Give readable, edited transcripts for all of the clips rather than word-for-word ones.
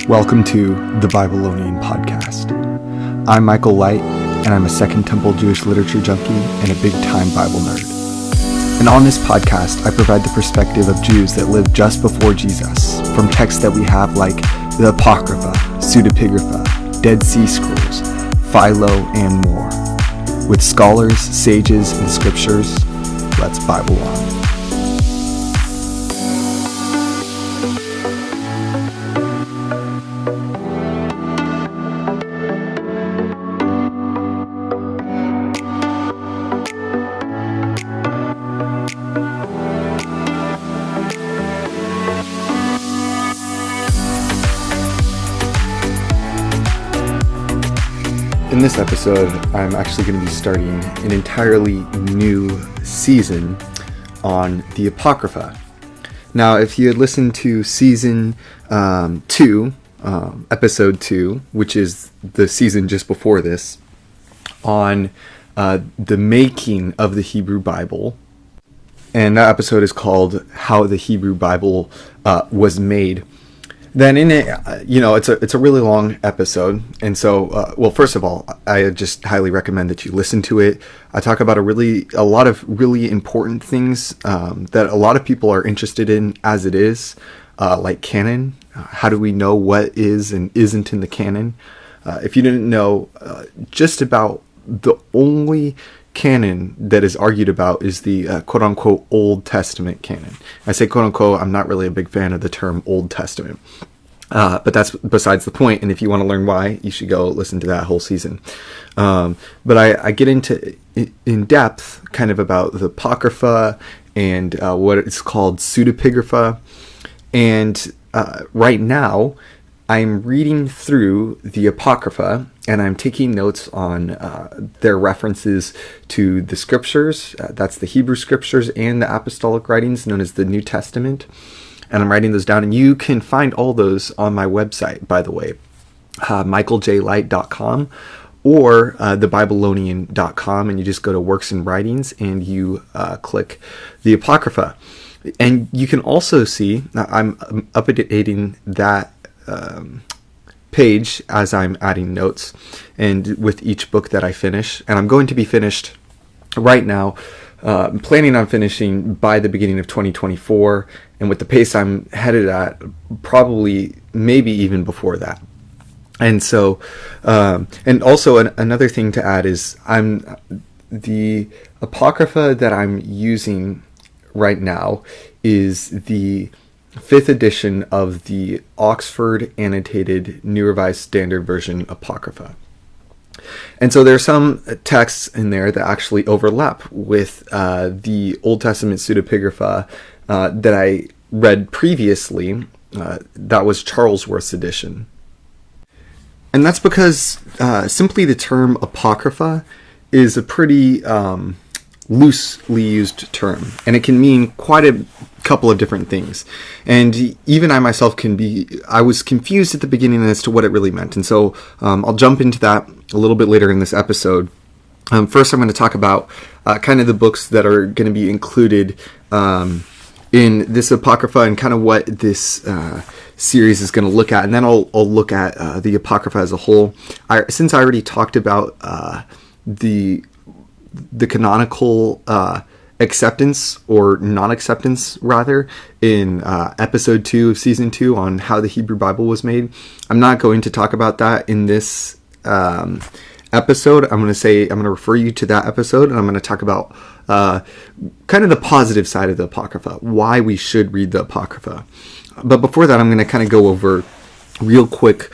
Welcome to the Babylonian Podcast. I'm Michael Light, and I'm a Second Temple Jewish literature junkie and a big-time Bible nerd. And on this podcast, I provide the perspective of Jews that lived just before Jesus, from texts that we have like the Apocrypha, Pseudepigrapha, Dead Sea Scrolls, Philo, and more. With scholars, sages, and scriptures, let's Bible on. In this episode, I'm actually going to be starting an entirely new season on the Apocrypha. Now, if you had listened to season 2, episode 2, which is the season just before this, on the making of the Hebrew Bible, and that episode is called How the Hebrew Bible Was Made, then in it, it's a really long episode. And so, first of all, I just highly recommend that you listen to it. I talk about a lot of really important things that a lot of people are interested in as it is, like canon. How do we know what is and isn't in the canon? If you didn't know, just about the only canon that is argued about is the quote-unquote Old Testament canon. I say quote-unquote, I'm not really a big fan of the term Old Testament. But that's besides the point, and if you want to learn why, you should go listen to that whole season. But I get into in depth kind of about the Apocrypha and what it's called Pseudepigrapha. And right now, I'm reading through the Apocrypha, and I'm taking notes on their references to the scriptures. That's the Hebrew scriptures and the apostolic writings known as the New Testament. And I'm writing those down, and you can find all those on my website, by the way, michaeljlight.com or thebabylonian.com, and you just go to Works and Writings, and you click the Apocrypha. And you can also see, I'm updating that page as I'm adding notes, and with each book that I finish, and I'm going to be finished right now. I'm planning on finishing by the beginning of 2024, and with the pace I'm headed at, probably maybe even before that. And so, and also another thing to add is the Apocrypha that I'm using right now is the 5th edition of the Oxford Annotated New Revised Standard Version Apocrypha. And so there are some texts in there that actually overlap with the Old Testament Pseudepigrapha that I read previously. That was Charlesworth's edition. And that's because simply the term Apocrypha is a pretty loosely used term. And it can mean quite a couple of different things. And even I myself I was confused at the beginning as to what it really meant. And so I'll jump into that a little bit later in this episode. First, I'm going to talk about kind of the books that are going to be included in this Apocrypha and kind of what this series is going to look at. And then I'll look at the Apocrypha as a whole. Since I already talked about the canonical acceptance or non-acceptance rather in episode 2 of season 2 on how the Hebrew Bible was made, I'm not going to talk about that in this episode. I'm going to refer you to that episode, and I'm going to talk about kind of the positive side of the Apocrypha, why we should read the Apocrypha. But before that, I'm going to kind of go over real quick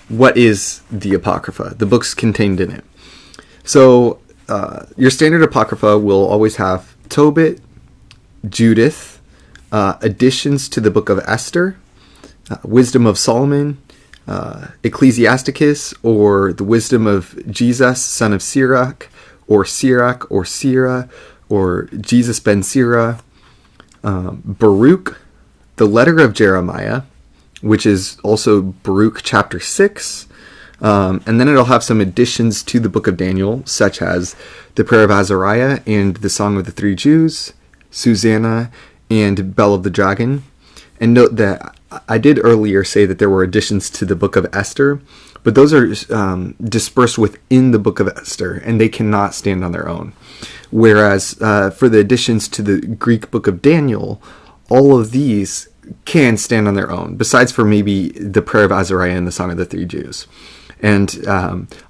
what is the Apocrypha, the books contained in it. So your standard Apocrypha will always have Tobit, Judith, additions to the book of Esther, Wisdom of Solomon, Ecclesiasticus, or the Wisdom of Jesus, son of Sirach, or Sirah, or Jesus ben Sirah, Baruch, the letter of Jeremiah, which is also Baruch chapter 6, and then it'll have some additions to the book of Daniel, such as the prayer of Azariah and the Song of the Three Jews, Susanna, and Bell of the Dragon. And note that I did earlier say that there were additions to the book of Esther, but those are dispersed within the book of Esther, and they cannot stand on their own. Whereas for the additions to the Greek book of Daniel, all of these can stand on their own, besides for maybe the prayer of Azariah and the Song of the Three Jews. And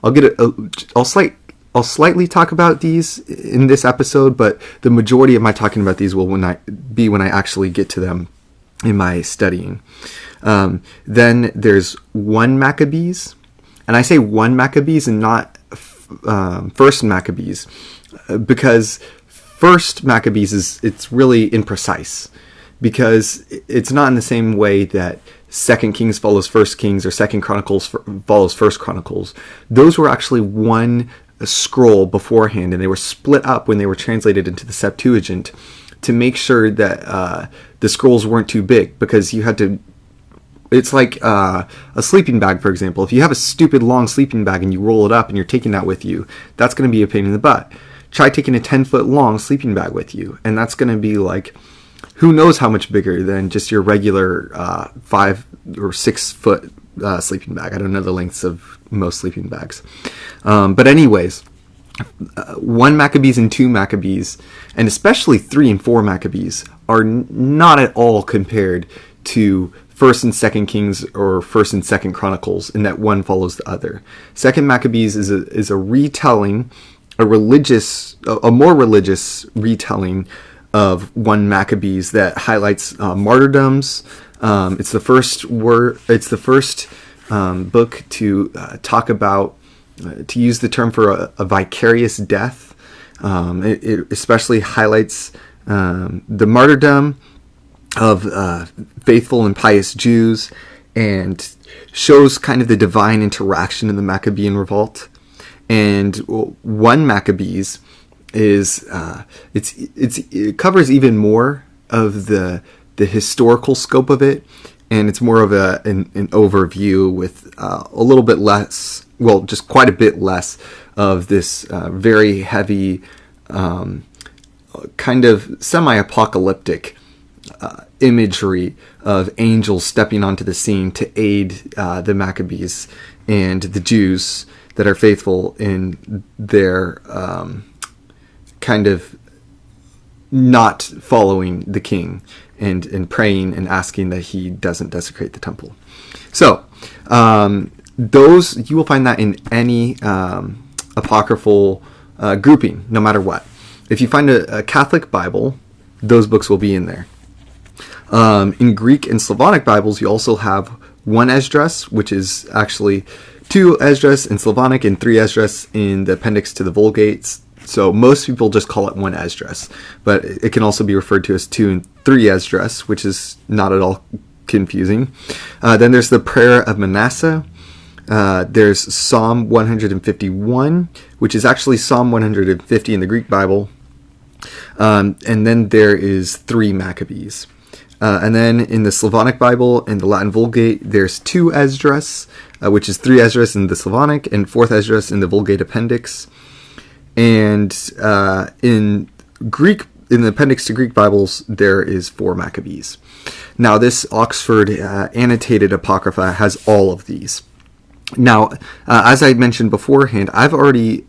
I'll slightly talk about these in this episode, but the majority of my talking about these will when I actually get to them in my studying. Then there's 1 Maccabees, and I say 1 Maccabees and not First Maccabees, because First Maccabees it's really imprecise, because it's not in the same way that Second Kings follows First Kings or Second Chronicles follows First Chronicles. Those were actually one scroll beforehand, and they were split up when they were translated into the Septuagint to make sure that the scrolls weren't too big, because you had to. It's like a sleeping bag, for example. If you have a stupid long sleeping bag and you roll it up and you're taking that with you, that's going to be a pain in the butt. Try taking a 10-foot long sleeping bag with you, and that's going to be like, who knows how much bigger than just your regular 5 or 6 foot sleeping bag. I don't know the lengths of most sleeping bags. But anyways, 1 Maccabees and 2 Maccabees, and especially 3 and 4 Maccabees, are not at all compared to First and Second Kings or First and Second Chronicles, in that one follows the other. Second Maccabees is a retelling, a more religious retelling of 1 Maccabees that highlights martyrdoms. It's the first book to talk about, to use the term for a vicarious death. It especially highlights the martyrdom of faithful and pious Jews, and shows kind of the divine interaction in the Maccabean revolt. And 1 Maccabees is it covers even more of the historical scope of it, and it's more of an overview with a little bit less, well, just quite a bit less of this very heavy kind of semi-apocalyptic imagery of angels stepping onto the scene to aid the Maccabees and the Jews that are faithful in their kind of not following the king and praying and asking that he doesn't desecrate the temple. So those, you will find that in any apocryphal grouping, no matter what. If you find a Catholic Bible, those books will be in there. In Greek and Slavonic Bibles, you also have 1 Esdras, which is actually 2 Esdras in Slavonic and 3 Esdras in the appendix to the Vulgates. So most people just call it 1 Esdras, but it can also be referred to as 2 and 3 Esdras, which is not at all confusing. Then there's the Prayer of Manasseh. There's Psalm 151, which is actually Psalm 150 in the Greek Bible. And then there is 3 Maccabees. And then in the Slavonic Bible and the Latin Vulgate, there's 2 Esdras, which is 3 Esdras in the Slavonic and 4th Esdras in the Vulgate appendix. And in Greek, in the appendix to Greek Bibles, there is 4 Maccabees. Now, this Oxford annotated Apocrypha has all of these. Now, as I mentioned beforehand, I've already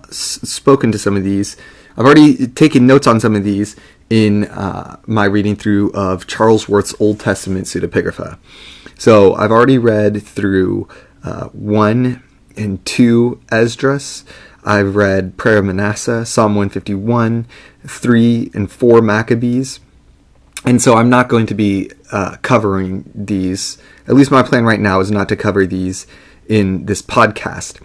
spoken to some of these. I've already taken notes on some of these in my reading through of Charles Worth's Old Testament pseudepigrapha. So I've already read through 1 and 2 Esdras. I've read Prayer of Manasseh, Psalm 151, 3 and 4 Maccabees. And so I'm not going to be covering these. At least my plan right now is not to cover these in this podcast.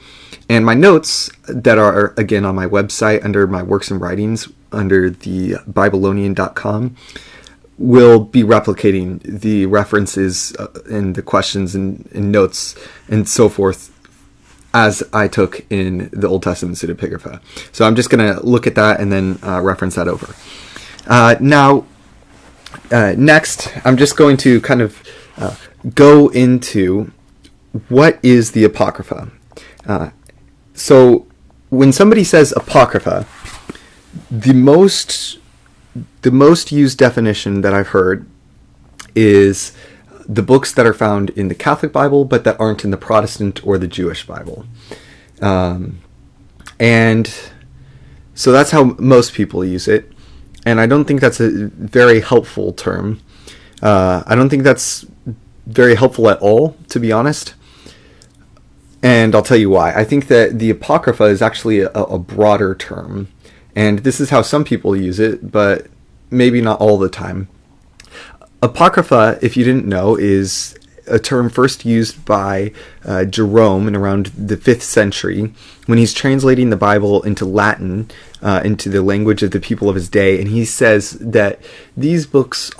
And my notes that are, again, on my website under my works and writings, under the Babylonian.com, will be replicating the references and the questions and notes and so forth as I took in the Old Testament pseudepigrapha. So I'm just going to look at that and then reference that over. Next, I'm just going to kind of go into what is the Apocrypha. So when somebody says Apocrypha, the most used definition that I've heard is the books that are found in the Catholic Bible, but that aren't in the Protestant or the Jewish Bible. And so that's how most people use it. And I don't think that's a very helpful term. I don't think that's very helpful at all, to be honest. And I'll tell you why. I think that the Apocrypha is actually a broader term. And this is how some people use it, but maybe not all the time. Apocrypha, if you didn't know, is a term first used by Jerome in around the 5th century when he's translating the Bible into Latin, into the language of the people of his day. And he says that these books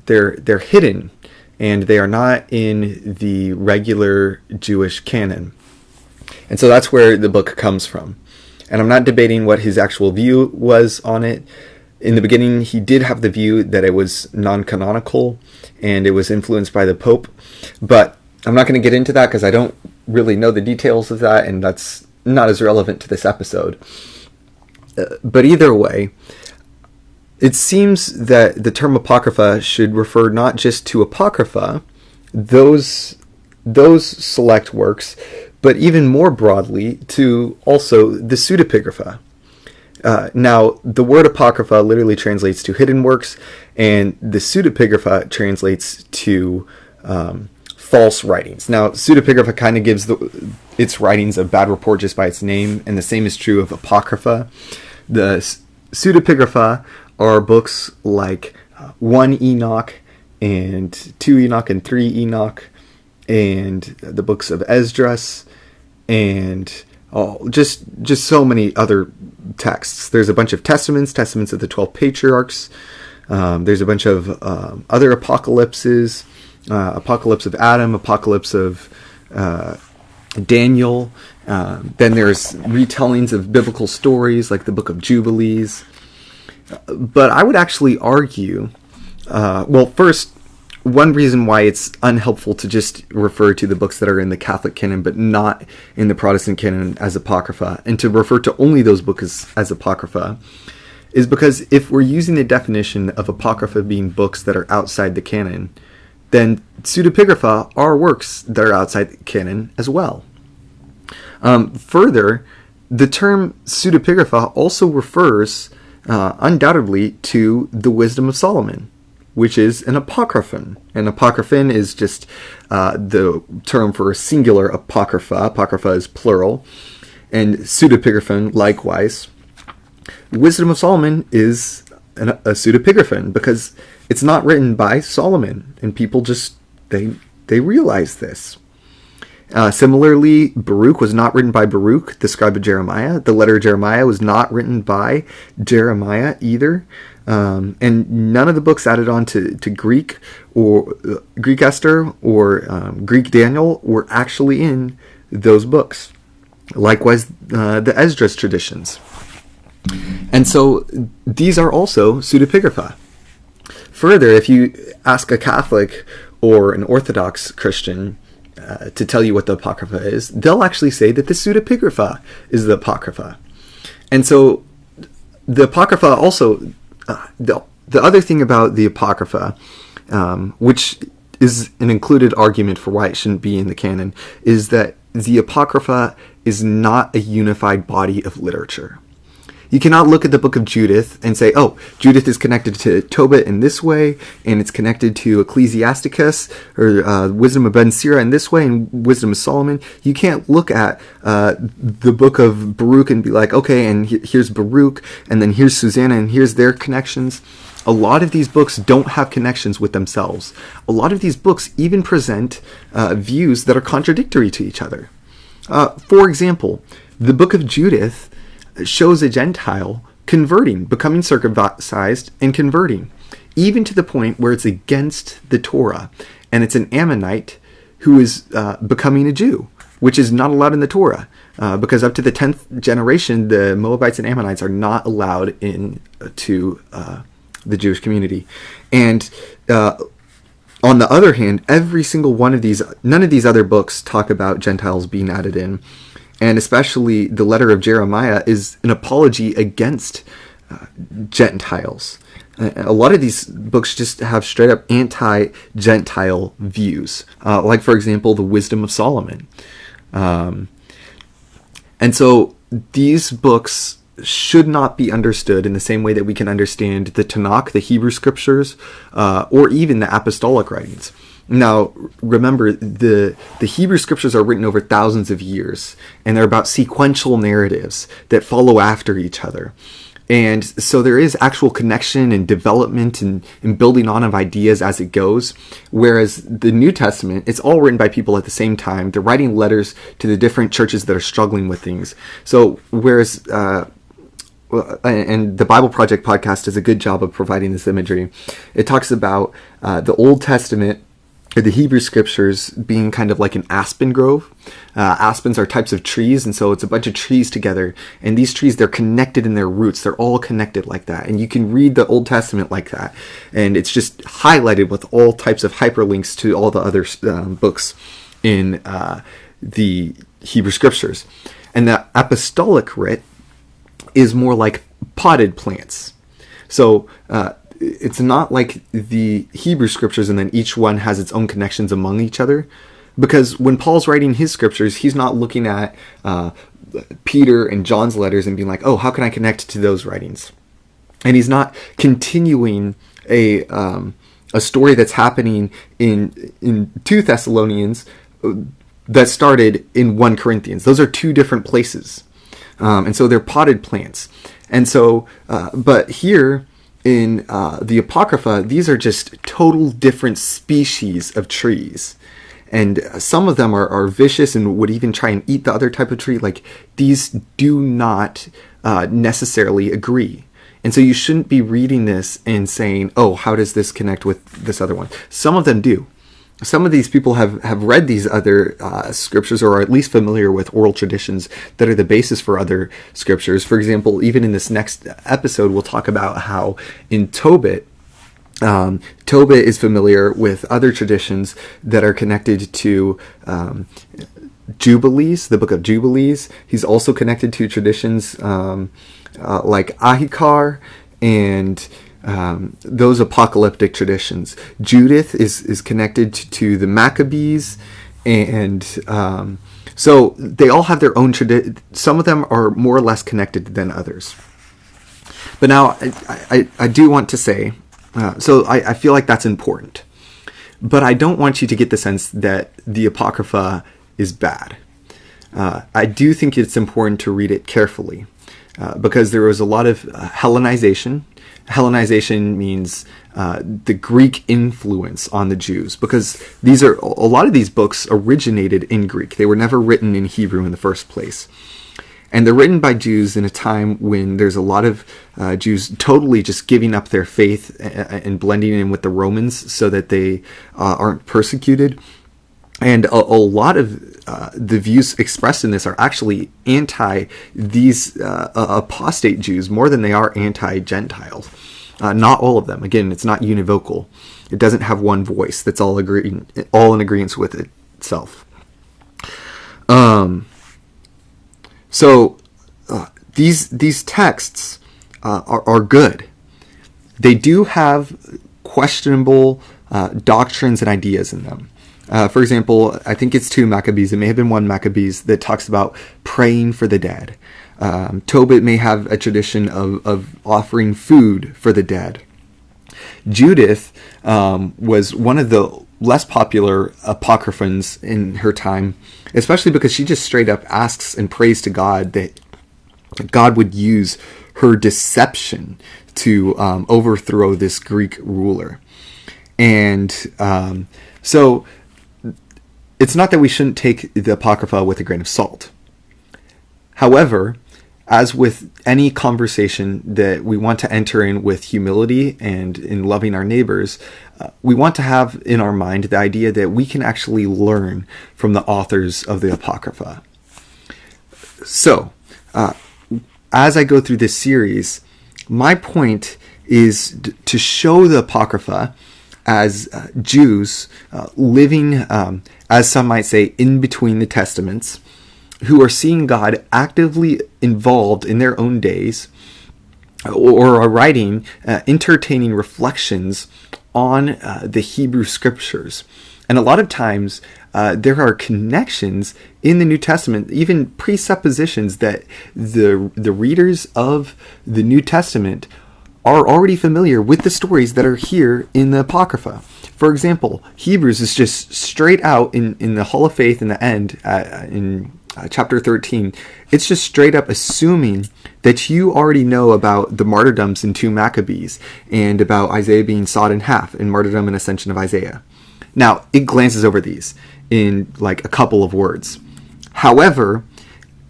they're hidden, and they are not in the regular Jewish canon. And so that's where the book comes from. And I'm not debating what his actual view was on it. In the beginning, he did have the view that it was non-canonical and it was influenced by the Pope. But I'm not going to get into that because I don't really know the details of that, and that's not as relevant to this episode. But either way, it seems that the term Apocrypha should refer not just to Apocrypha, those select works, but even more broadly to also the pseudepigrapha. Now, the word Apocrypha literally translates to hidden works, and the pseudepigrapha translates to false writings. Now, pseudepigrapha kind of gives its writings a bad report just by its name, and the same is true of Apocrypha. The pseudepigrapha are books like 1 Enoch and 2 Enoch and 3 Enoch and the books of Esdras and just so many other texts. There's a bunch of testaments of the 12 patriarchs. There's a bunch of other apocalypses, apocalypse of Adam, apocalypse of Daniel. Then there's retellings of biblical stories like the book of Jubilees. But I would actually argue, first, one reason why it's unhelpful to just refer to the books that are in the Catholic canon but not in the Protestant canon as Apocrypha, and to refer to only those books as Apocrypha, is because if we're using the definition of Apocrypha being books that are outside the canon, then pseudepigrapha are works that are outside the canon as well. Further, the term pseudepigrapha also refers undoubtedly to the Wisdom of Solomon, which is an apocryphon. An apocryphon is just the term for a singular apocrypha. Apocrypha is plural. And pseudepigraphon, likewise. Wisdom of Solomon is a pseudepigraphon because it's not written by Solomon, and people just they realize this. Similarly, Baruch was not written by Baruch, the scribe of Jeremiah. The letter of Jeremiah was not written by Jeremiah either. And none of the books added on to Greek or Greek Esther or Greek Daniel were actually in those books. Likewise, the Esdras traditions. And so these are also pseudepigrapha. Further, if you ask a Catholic or an Orthodox Christian to tell you what the Apocrypha is, they'll actually say that the pseudepigrapha is the Apocrypha. And so the Apocrypha also, the other thing about the Apocrypha, which is an included argument for why it shouldn't be in the canon, is that the Apocrypha is not a unified body of literature. You cannot look at the book of Judith and say, oh, Judith is connected to Tobit in this way, and it's connected to Ecclesiasticus, or Wisdom of Ben Sira in this way, and Wisdom of Solomon. You can't look at the book of Baruch and be like, okay, and here's Baruch, and then here's Susanna, and here's their connections. A lot of these books don't have connections with themselves. A lot of these books even present views that are contradictory to each other. For example, the book of Judith shows a Gentile converting, becoming circumcised and converting, even to the point where it's against the Torah, and it's an Ammonite who is becoming a Jew, which is not allowed in the Torah, because up to the 10th generation, the Moabites and Ammonites are not allowed into the Jewish community. And on the other hand, every single one of these, none of these other books talk about Gentiles being added in. And especially the letter of Jeremiah is an apology against Gentiles. A lot of these books just have straight up anti-Gentile views, like, for example, the Wisdom of Solomon. And so these books should not be understood in the same way that we can understand the Tanakh, the Hebrew scriptures, or even the apostolic writings. Now, remember, the Hebrew scriptures are written over thousands of years, and they're about sequential narratives that follow after each other. And so there is actual connection and development and building on of ideas as it goes. Whereas the New Testament, it's all written by people at the same time. They're writing letters to the different churches that are struggling with things. So whereas, and the Bible Project podcast does a good job of providing this imagery. It talks about the Old Testament, the Hebrew scriptures, being kind of like an aspen grove. Aspens are types of trees, and so it's a bunch of trees together. And these trees, they're connected in their roots. They're all connected like that. And you can read the Old Testament like that. And it's just highlighted with all types of hyperlinks to all the other books in the Hebrew scriptures. And the apostolic writ is more like potted plants. So it's not like the Hebrew scriptures and then each one has its own connections among each other. Because when Paul's writing his scriptures, he's not looking at Peter and John's letters and being like, oh, how can I connect to those writings? And he's not continuing a story that's happening in 2 Thessalonians that started in 1 Corinthians. Those are two different places. And so they're potted plants. And so, but here in the Apocrypha, these are just total different species of trees. And some of them are vicious and would even try and eat the other type of tree. Like, these do not necessarily agree. And so you shouldn't be reading this and saying, oh, how does this connect with this other one? Some of them do. Some of these people have read these other scriptures, or are at least familiar with oral traditions that are the basis for other scriptures. For example, even in this next episode, we'll talk about how in Tobit, Tobit is familiar with other traditions that are connected to Jubilees, the book of Jubilees. He's also connected to traditions like Ahikar and those apocalyptic traditions. Judith is connected to the Maccabees, and so they all have their own tradition. Some of them are more or less connected than others. But now I do want to say, so I feel like that's important, but I don't want you to get the sense that the Apocrypha is bad. I do think it's important to read it carefully, because there was a lot of Hellenization. Hellenization means the Greek influence on the Jews, because a lot of these books originated in Greek. They were never written in Hebrew in the first place. And they're written by Jews in a time when there's a lot of Jews totally just giving up their faith and blending in with the Romans so that they aren't persecuted. And a lot of the views expressed in this are actually anti these apostate Jews more than they are anti-Gentiles. Not all of them. Again, it's not univocal. It doesn't have one voice that's all in agreement with itself. So these texts are good. They do have questionable doctrines and ideas in them. For example, I think it's 2 Maccabees. It may have been 1 Maccabees that talks about praying for the dead. Tobit may have a tradition of offering food for the dead. Judith was one of the less popular apocryphans in her time, especially because she just straight up asks and prays to God that God would use her deception to overthrow this Greek ruler. And so it's not that we shouldn't take the Apocrypha with a grain of salt. However, as with any conversation that we want to enter in with humility and in loving our neighbors, we want to have in our mind the idea that we can actually learn from the authors of the Apocrypha. So, as I go through this series, my point is to show the Apocrypha as Jews living, as some might say, in between the Testaments, who are seeing God actively involved in their own days, or are writing entertaining reflections on the Hebrew scriptures. And a lot of times there are connections in the New Testament, even presuppositions that the readers of the New Testament are already familiar with the stories that are here in the Apocrypha. For example, Hebrews is just straight out in the Hall of Faith in the end, in chapter 13. It's just straight up assuming that you already know about the martyrdoms in 2 Maccabees and about Isaiah being sawed in half in Martyrdom and Ascension of Isaiah. Now, it glances over these in like a couple of words. However,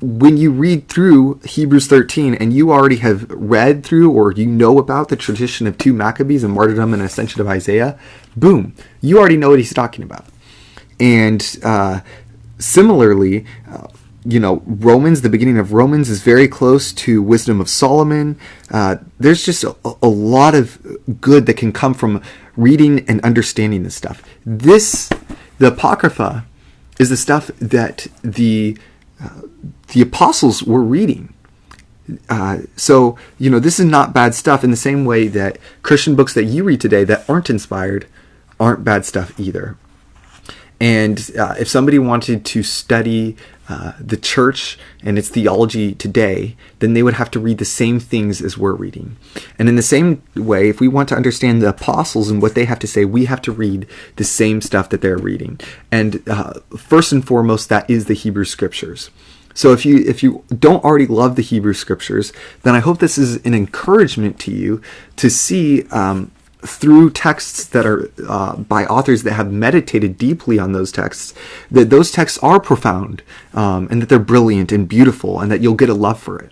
when you read through Hebrews 13 and you already have read through or you know about the tradition of 2 Maccabees and Martyrdom and Ascension of Isaiah, boom, you already know what he's talking about. And similarly, Romans, the beginning of Romans is very close to Wisdom of Solomon. There's just a lot of good that can come from reading and understanding this stuff. The Apocrypha is the stuff that the apostles were reading. So this is not bad stuff in the same way that Christian books that you read today that aren't inspired aren't bad stuff either. And if somebody wanted to study the church and its theology today, then they would have to read the same things as we're reading. And in the same way, if we want to understand the apostles and what they have to say, we have to read the same stuff that they're reading. And first and foremost, that is the Hebrew Scriptures. So if you don't already love the Hebrew Scriptures, then I hope this is an encouragement to you to see through texts that are by authors that have meditated deeply on those texts, that those texts are profound, and that they're brilliant and beautiful, and that you'll get a love for it.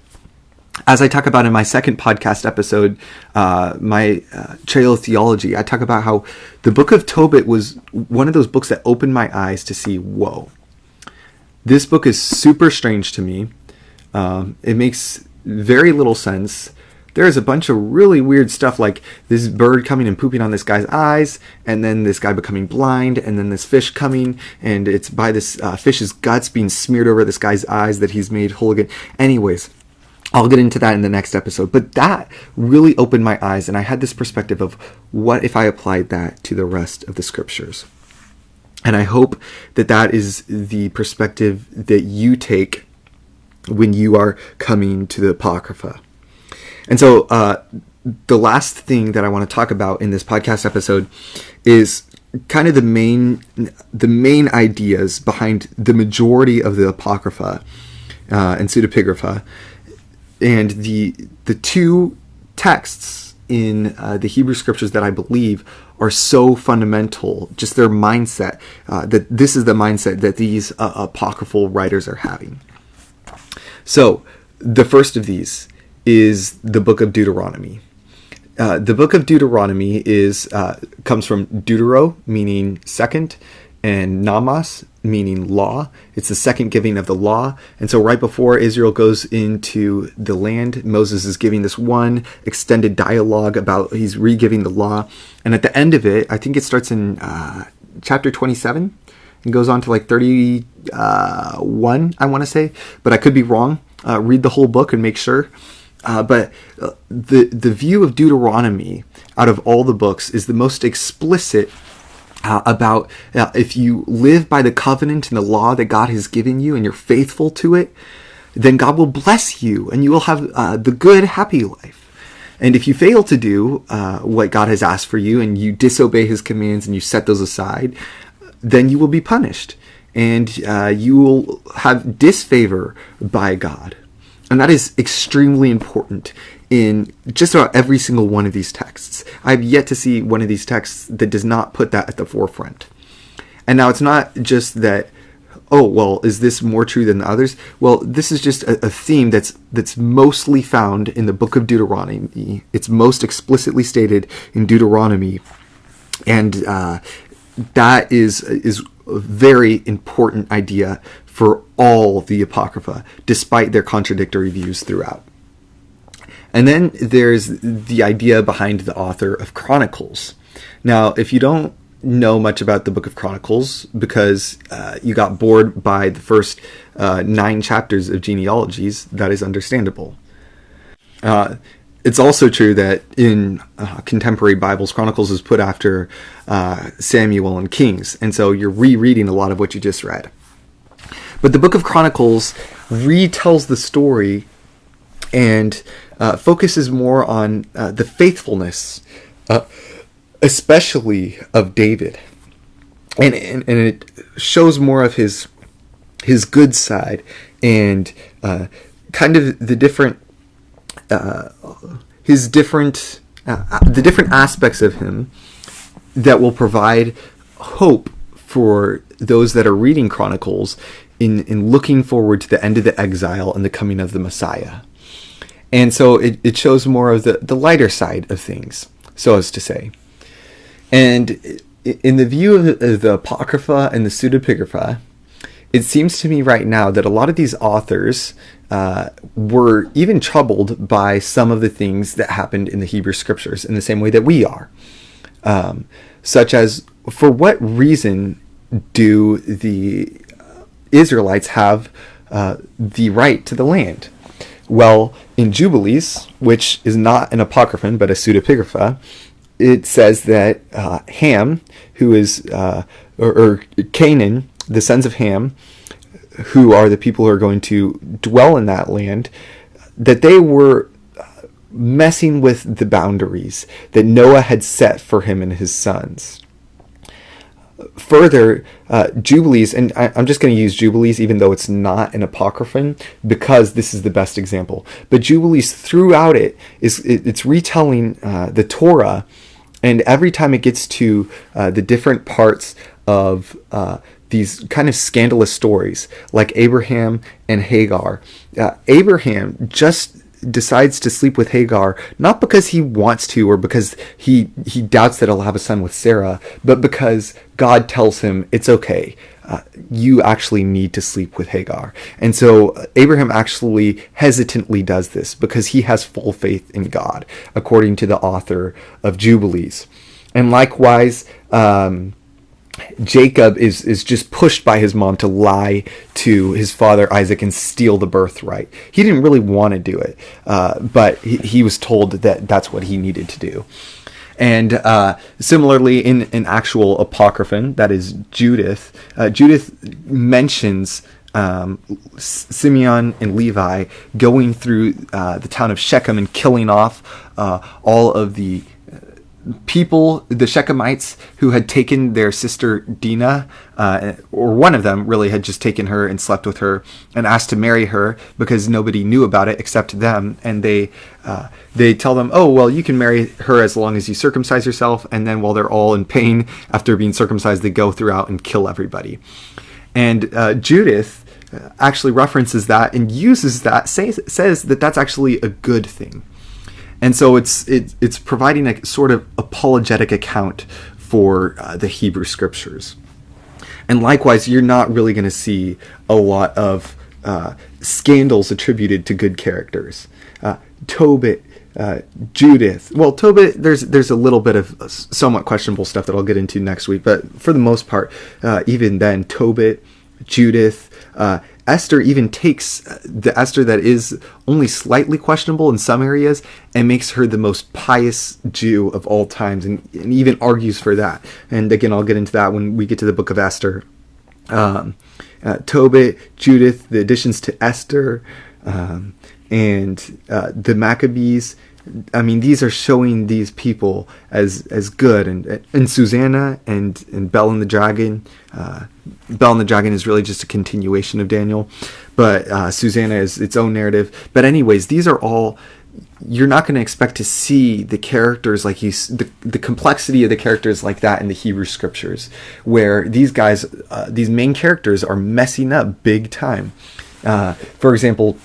As I talk about in my second podcast episode, my Trail of Theology, I talk about how the book of Tobit was one of those books that opened my eyes to see, whoa, this book is super strange to me. It makes very little sense. There's a bunch of really weird stuff, like this bird coming and pooping on this guy's eyes, and then this guy becoming blind, and then this fish coming, and it's by this fish's guts being smeared over this guy's eyes that he's made whole again. Anyways, I'll get into that in the next episode. But that really opened my eyes, and I had this perspective of what if I applied that to the rest of the scriptures. And I hope that that is the perspective that you take when you are coming to the Apocrypha. And so the last thing that I want to talk about in this podcast episode is kind of the main ideas behind the majority of the Apocrypha and Pseudepigrapha, and the two texts in the Hebrew Scriptures that I believe are so fundamental, just their mindset, that this is the mindset that these apocryphal writers are having. So the first of these is the book of Deuteronomy. The book of Deuteronomy comes from deutero, meaning second, and nomos, meaning law. It's the second giving of the law. And so right before Israel goes into the land, Moses is giving this one extended dialogue about he's re-giving the law. And at the end of it, I think it starts in chapter 27 and goes on to like 31, I want to say, but I could be wrong. Read the whole book and make sure. But the view of Deuteronomy out of all the books is the most explicit about if you live by the covenant and the law that God has given you and you're faithful to it, then God will bless you and you will have the good, happy life. And if you fail to do what God has asked for you and you disobey his commands and you set those aside, then you will be punished and you will have disfavor by God. And that is extremely important in just about every single one of these texts. I've yet to see one of these texts that does not put that at the forefront. And now it's not just that, oh, well, is this more true than the others? Well, this is just a theme that's mostly found in the book of Deuteronomy. It's most explicitly stated in Deuteronomy. And that is a very important idea for all the Apocrypha, despite their contradictory views throughout. And then there's the idea behind the author of Chronicles. Now, if you don't know much about the book of Chronicles because you got bored by the first 9 chapters of genealogies, that is understandable. it's also true that in contemporary Bibles, Chronicles is put after Samuel and Kings, and so you're rereading a lot of what you just read. But the book of Chronicles retells the story and focuses more on the faithfulness, especially of David, and it shows more of his good side and kind of the different the different aspects of him that will provide hope for those that are reading Chronicles in looking forward to the end of the exile and the coming of the Messiah. And so it shows more of the lighter side of things, so as to say. And in the view of the Apocrypha and the Pseudepigrapha, it seems to me right now that a lot of these authors were even troubled by some of the things that happened in the Hebrew Scriptures in the same way that we are. Such as, for what reason do the Israelites have the right to the land? Well, in Jubilees, which is not an apocryphon but a pseudepigrapha, it says that Ham, who is, or Canaan, the sons of Ham, who are the people who are going to dwell in that land, that they were messing with the boundaries that Noah had set for him and his sons. Further, Jubilees, and I'm just going to use Jubilees even though it's not an apocryphon because this is the best example, but Jubilees throughout it's retelling the Torah, and every time it gets to the different parts of these kind of scandalous stories like Abraham and Hagar. Abraham just decides to sleep with Hagar, not because he wants to or because he doubts that he'll have a son with Sarah, but because God tells him it's okay. You actually need to sleep with Hagar. And so Abraham actually hesitantly does this because he has full faith in God, according to the author of Jubilees. And likewise, Jacob is just pushed by his mom to lie to his father Isaac and steal the birthright. He didn't really want to do it, but he was told that that's what he needed to do. And similarly, in actual apocryphon, that is Judith, Judith mentions Simeon and Levi going through the town of Shechem and killing off all of the people, the Shechemites, who had taken their sister Dinah, or one of them really had just taken her and slept with her and asked to marry her because nobody knew about it except them. And they tell them, oh, well, you can marry her as long as you circumcise yourself. And then while they're all in pain after being circumcised, they go throughout and kill everybody. And Judith actually references that and uses that, says that that's actually a good thing. And so it's providing a sort of apologetic account for the Hebrew Scriptures. And likewise, you're not really going to see a lot of scandals attributed to good characters. Tobit, Judith. Well, Tobit, there's a little bit of somewhat questionable stuff that I'll get into next week. But for the most part, even then, Tobit, Judith, Esther even takes the Esther that is only slightly questionable in some areas and makes her the most pious Jew of all times, and even argues for that. And again, I'll get into that when we get to the book of Esther. Tobit, Judith, the additions to Esther, and the Maccabees. I mean, these are showing these people as good, and Susanna and Bel and the Dragon. Bel and the Dragon is really just a continuation of Daniel, but Susanna is its own narrative. But anyways, these are all, you're not going to expect to see the characters like the complexity of the characters like that in the Hebrew Scriptures, where these guys, these main characters are messing up big time. For example,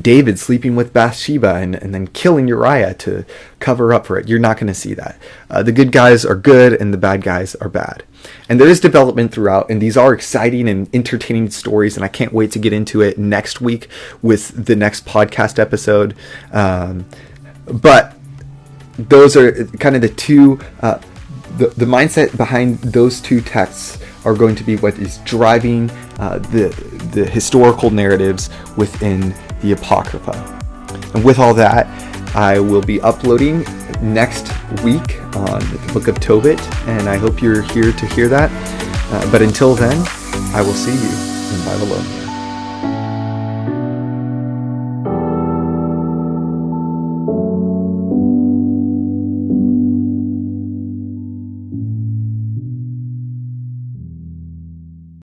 David sleeping with Bathsheba and then killing Uriah to cover up for it. You're not going to see that. The good guys are good and the bad guys are bad. And there is development throughout, and these are exciting and entertaining stories, and I can't wait to get into it next week with the next podcast episode. But those are kind of the two, the mindset behind those two texts are going to be what is driving the historical narratives within the Apocrypha. And with all that, I will be uploading next week on the book of Tobit, and I hope you're here to hear that. But until then, I will see you in Babylonia.